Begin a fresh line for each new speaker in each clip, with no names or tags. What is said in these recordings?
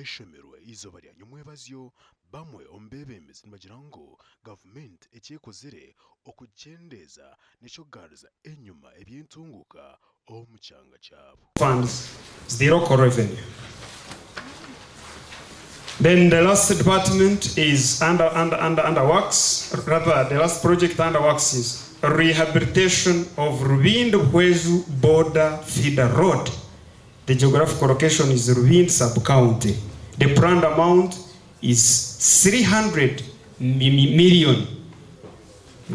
beshemerwe izo bari anyumwe bazyo bamwe ombebembezi nibagira ngo government ekyekozere okukyendeza nico garza enyuma ebyentunguka omucyanga cyabo.
Funds the local revenue. Then the last department is under works, rather the last project under works is rehabilitation of Rubindo Hwezu border feeder road. The geographical location is Rubindo sub-county. The planned amount is 300 million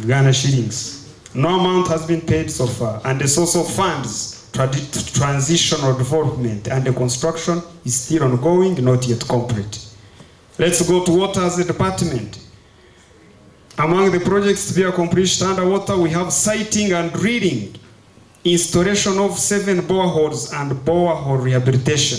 Ghana shillings. No amount has been paid so far, and the source of funds, transitional development, and the construction is still ongoing, not yet complete. Let's go to water as a department. Among the projects to be accomplished under water, we have siting and drilling, installation of 7 boreholes and borehole rehabilitation.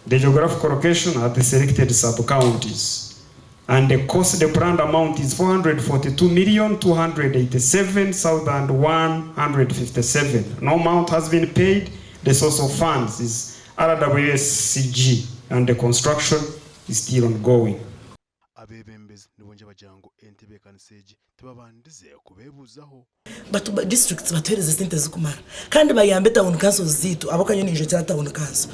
The geographical location are the selected sub-counties. And the cost, the planned amount is 442,287,157. No amount has been paid. The source of funds is RWSCG, and the construction is still ongoing.
Abeebembezi nibonje bajango entebe kanseji tubabandize kubebuzaho
batu districts batuhereze sente zikumara kandi bayambe town council zitu abokanyo ninje cyane town council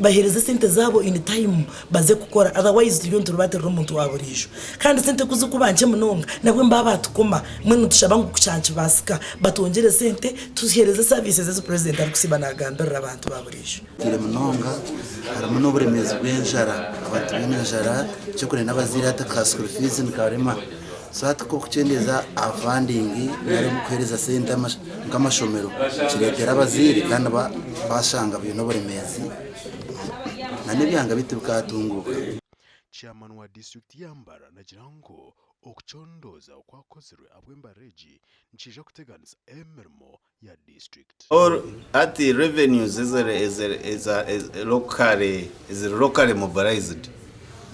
bahereze sente zabo in time baze gukora, otherwise yonto rubatera umuntu waburisho kandi sente kuzukubanje munonga nabwe mbaba tukoma mwe tushabangu kucyanci basika batongere sente tuzihereze services za president ari kusiba nagambira abantu baburisho
kire munonga harimo n'uburemezi bw'enjara abantu b'enjara cyo kure n'abazira ta school fees nkarema sata ko kuchendeza avandingi nari mukweleza sente nkamashomero kiretera abaziri kandi bashanga bintu buremezi nane byanga bitukatunguka.
Chairman wa district ya Mbarara nagira ngo okuchondoza okwakozerwe abw'Embaririra nchije kuteganisa emirimo ya district
or at the revenues is locally mobilized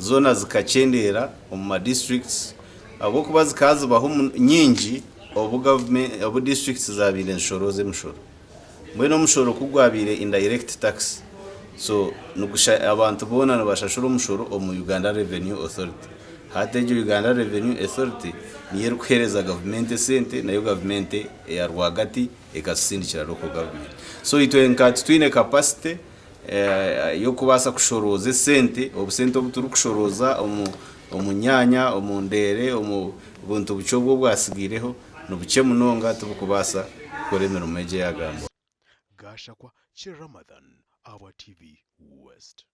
zona zikachendera mu districts abo kubazi kazi baho nyingi obu government obu districts zabire nshoroze mushoro mweno mushoro kugwabire indirect tax so nugusha abantu bona nabashashura mushoro o mu Uganda Revenue Authority hateje Uganda Revenue Authority niye rukereza government sente nayo government ya rwagati ekasindikira local government so itwenka twine capacity yo kubasa kushoroza sente obusente obuturu kushoroza omunyanya omundere obuntu bucyo bwasigireho nubuce munonga tubukubasa kuremera umeje yagambo
gasha kwa Ramadan our TV West.